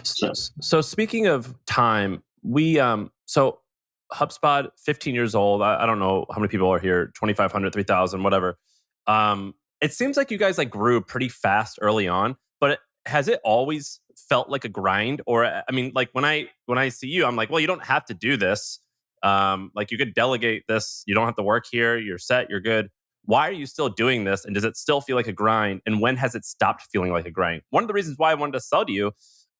So So speaking of time, so HubSpot, 15 years old. I don't know how many people are here, 2,500, 3,000, whatever. It seems like you guys like grew pretty fast early on, but has it always felt like a grind? Or I mean, like when I see you, I'm like, well, you don't have to do this. Like you could delegate this. You don't have to work here. You're set. You're good. Why are you still doing this? And does it still feel like a grind? And when has it stopped feeling like a grind? One of the reasons why I wanted to sell to you,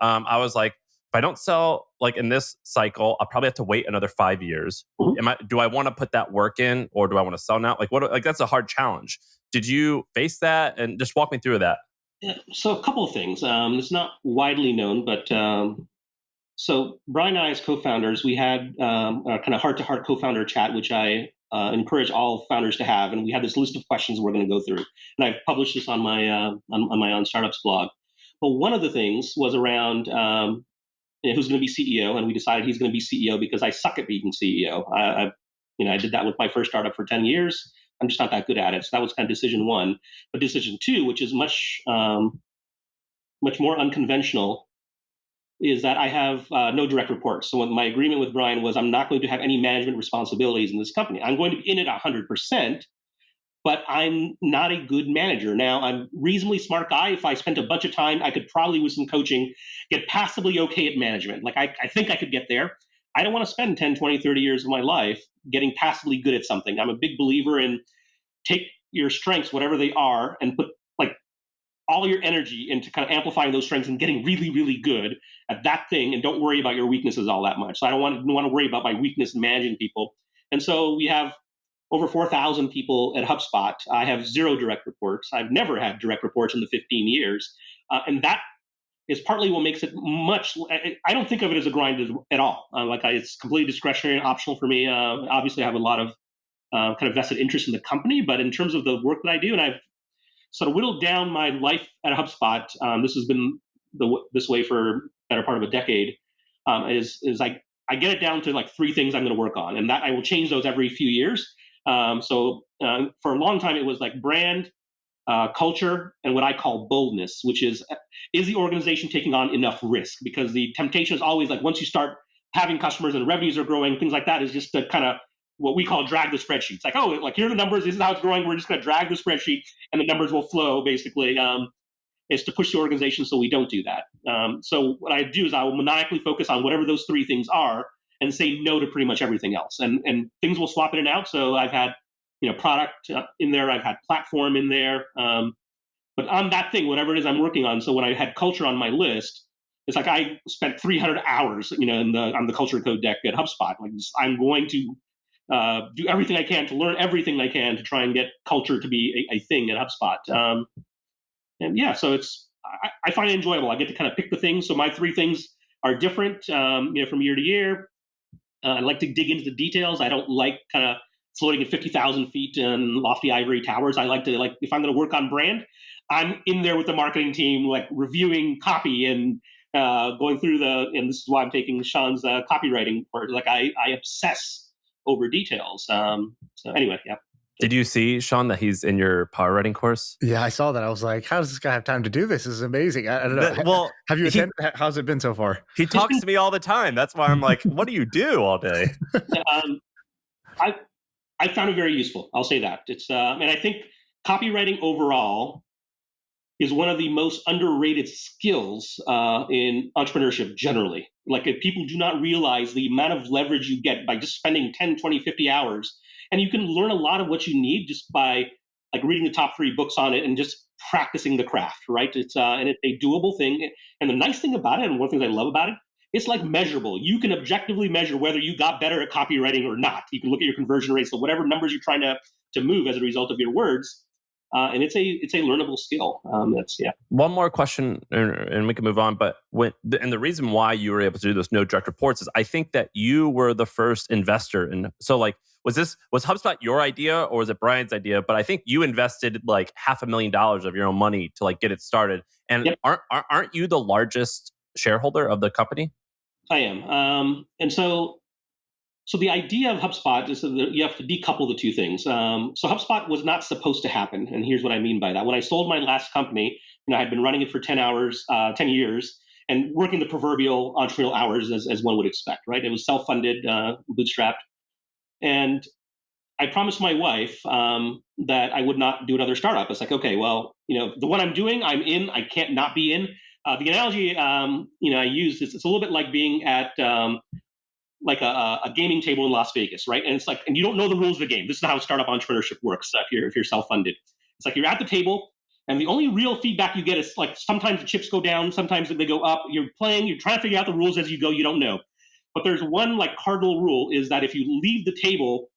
I was like, if I don't sell like in this cycle, I'll probably have to wait another 5 years. mhm. Do I want to put that work in, or do I want to sell now? Like what? Like that's a hard challenge. Did you face that? And just walk me through that. Yeah, so a couple of things. It's not widely known, but so Brian and I, as co-founders, we had a kind of heart-to-heart co-founder chat, which I encourage all founders to have, and we had this list of questions we're going to go through, and I've published this on my on my own startups blog. But one of the things was around who's going to be CEO, and we decided he's going to be CEO because I suck at being CEO. I did that with my first startup for 10 years. I'm just not that good at it. So that was kind of decision one. But decision two, which is much more unconventional, is that I have no direct reports. So when my agreement with Brian was I'm not going to have any management responsibilities in this company. I'm going to be in it 100%, but I'm not a good manager. Now, I'm a reasonably smart guy. If I spent a bunch of time, I could probably, with some coaching, get passably okay at management. Like, I think I could get there. I don't want to spend 10, 20, 30 years of my life getting passably good at something. I'm a big believer in take your strengths, whatever they are, and put like all your energy into kind of amplifying those strengths and getting really, really good at that thing, and don't worry about your weaknesses all that much. So I don't want to worry about my weakness in managing people. And so we have over 4,000 people at HubSpot. I have zero direct reports. I've never had direct reports in the 15 years. And that is partly what makes it much. I don't think of it as a grind at all. It's completely discretionary and optional for me. Obviously, I have a lot of kind of vested interest in the company, but in terms of the work that I do, and I've sort of whittled down my life at HubSpot. This has been this way for better part of a decade. Is I get it down to like three things I'm going to work on, and that I will change those every few years. For a long time, it was like brand, culture, and what I call boldness, which is the organization taking on enough risk? Because the temptation is always like once you start having customers and revenues are growing, things like that, is just to kind of what we call drag the spreadsheet. It's like, oh, like here are the numbers. This is how it's growing. We're just going to drag the spreadsheet, and the numbers will flow. Basically, is to push the organization so we don't do that. So what I do is I will maniacally focus on whatever those three things are, and say no to pretty much everything else. And things will swap in and out. So I've had product in there. I've had platform in there. But on that thing, whatever it is I'm working on. So when I had culture on my list, it's like I spent 300 hours, on the culture code deck at HubSpot. Like I'm going to do everything I can to learn everything I can to try and get culture to be a thing at HubSpot. And yeah, so I find it enjoyable. I get to kind of pick the things. So my three things are different, from year to year. I like to dig into the details. I don't like kind of floating at 50,000 feet in lofty ivory towers. I like to, if I'm going to work on brand, I'm in there with the marketing team, like reviewing copy and going through and this is why I'm taking Sean's copywriting part. Like I obsess over details. So anyway, yeah. Did you see, Sean, that he's in your power writing course? Yeah, I saw that. I was like, how does this guy have time to do this? This is amazing. I don't know. Well, have you attended? How's it been so far? He talks to me all the time. That's why I'm like, what do you do all day? I found it very useful. I'll say that. And I think copywriting overall is one of the most underrated skills in entrepreneurship generally. Like if people do not realize the amount of leverage you get by just spending 10, 20, 50 hours. And you can learn a lot of what you need just by like reading the top 3 books on it and just practicing the craft, right? It's a doable thing. And the nice thing about it, and one of the things I love about it, it's like measurable. You can objectively measure whether you got better at copywriting or not. You can look at your conversion rates, so whatever numbers you're trying to move as a result of your words. And it's a learnable skill. One more question, and we can move on. But and the reason why you were able to do those no direct reports is I think that you were the first investor, and so like was HubSpot your idea or was it Brian's idea? But I think you invested like $500,000 of your own money to like get it started. And Yep. aren't you the largest shareholder of the company? I am. And so the idea of HubSpot is that you have to decouple the two things. So HubSpot was not supposed to happen, and here's what I mean by that. When I sold my last company, I had been running it for 10 years, and working the proverbial entrepreneurial hours as one would expect, right? It was self-funded, bootstrapped. And I promised my wife that I would not do another startup. It's like, okay, well, the one I'm doing, I'm in. I can't not be in. The analogy, I use is it's a little bit like being at like a gaming table in Las Vegas, right? And it's like, and you don't know the rules of the game. This is how startup entrepreneurship works. If you're self-funded, it's like you're at the table, and the only real feedback you get is like sometimes the chips go down, sometimes they go up. You're playing, you're trying to figure out the rules as you go. You don't know, but there's one like cardinal rule is that if you leave the table,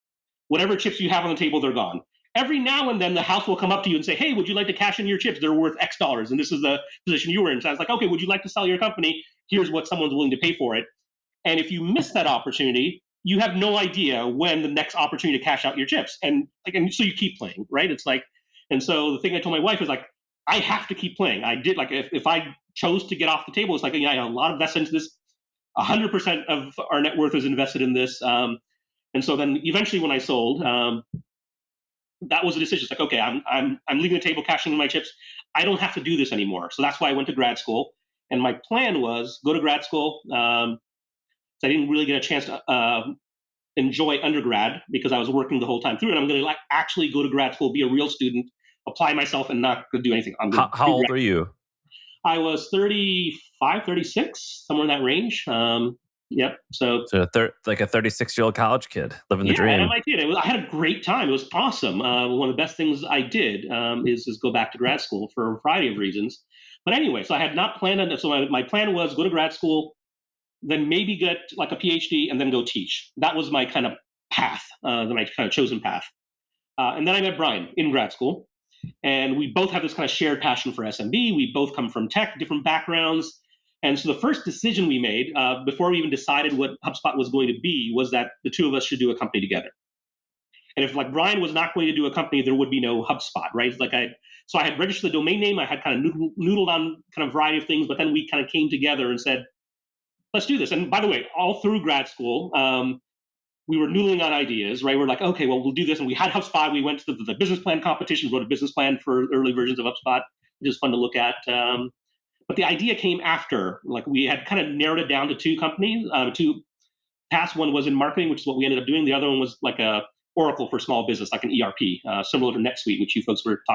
whatever chips you have on the table, they're gone. Every now and then the house will come up to you and say, hey, would you like to cash in your chips? They're worth X dollars. And this is the position you were in. So I was like, okay, would you like to sell your company? Here's what someone's willing to pay for it. And if you miss that opportunity, you have no idea when the next opportunity to cash out your chips. And so you keep playing, right? It's like, and so the thing I told my wife is like, I have to keep playing. I did, like, if I chose to get off the table, it's like, I have a lot of investment into this. 100% of our net worth is invested in this. And so then eventually when I sold, that was a decision. It's like, okay, I'm leaving the table, cashing in my chips. I don't have to do this anymore. So that's why I went to grad school. And my plan was go to grad school. So I didn't really get a chance to enjoy undergrad because I was working the whole time through. And I'm going to actually go to grad school, be a real student, apply myself, and not go do anything. How old are you? I was 35, 36, somewhere in that range. Yep. So like a 36-year-old college kid living the yeah, dream. I did. I had a great time. It was awesome. One of the best things I did is go back to grad school for a variety of reasons. But anyway, so I had not planned on it. So my plan was go to grad school, then maybe get like a PhD, and then go teach. That was my kind of path, my kind of chosen path. And then I met Brian in grad school, and we both have this kind of shared passion for SMB. We both come from tech, different backgrounds. And so the first decision we made before we even decided what HubSpot was going to be was that the two of us should do a company together. And if like Brian was not going to do a company, there would be no HubSpot, right? So I had registered the domain name. I had kind of noodled on kind of a variety of things, but then we kind of came together and said, let's do this. And by the way, all through grad school, we were noodling on ideas, right? We're like, okay, well, we'll do this. And we had HubSpot. We went to the business plan competitions, wrote a business plan for early versions of HubSpot, which is fun to look at. But the idea came after, like we had kind of narrowed it down to two companies, two paths. One was in marketing, which is what we ended up doing. The other one was like a Oracle for small business, like an ERP, similar to NetSuite, which you folks were talking